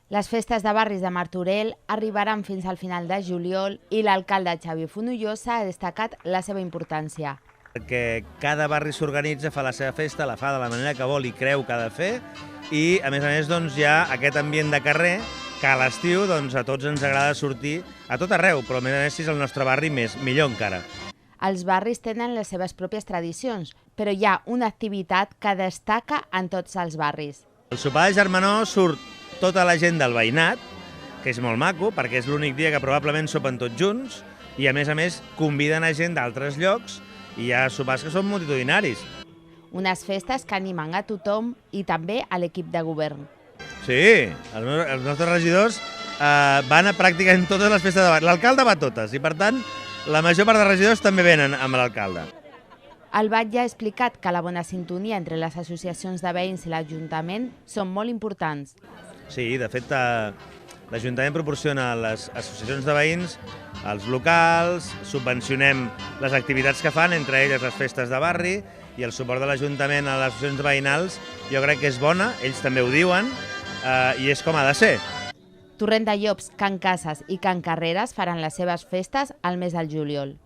Les festes de barris de Martorell arribaran fins al final de juliol i l'alcalde Xavi Fonollosa ha destacat la seva importància. Perquè cada barri s'organitza, fa la seva festa, la fa de la manera que vol i creu que ha de fer, i a més doncs, hi ha aquest ambient de carrer que a l'estiu doncs, a tots ens agrada sortir a tot arreu, però a més si és el nostre barri millor encara. Els barris tenen les seves pròpies tradicions, però hi ha una activitat que destaca en tots els barris. El sopar de germanor surt tota la gent del veïnat, que és molt maco, perquè és l'únic dia que probablement sopen tots junts, i a més conviden a gent d'altres llocs i hi ha sopars que són multitudinaris. Unes festes que animen a tothom i també a l'equip de govern. Sí, els nostres regidors van a pràcticament totes les festes de barri. L'alcalde va a totes i, per tant, la major part de regidors també venen amb l'alcalde. El batlle ha explicat que la bona sintonia entre les associacions de veïns i l'Ajuntament són molt importants. Sí, de fet, l'Ajuntament proporciona a les associacions de veïns els locals, subvencionem les activitats que fan, entre elles les festes de barri, i el suport de l'Ajuntament a les associacions veïnals jo crec que és bona, ells també ho diuen, i és com ha de ser. Torrent de Llops, Can Casas i Can Carreres faran les seves festes al mes del juliol.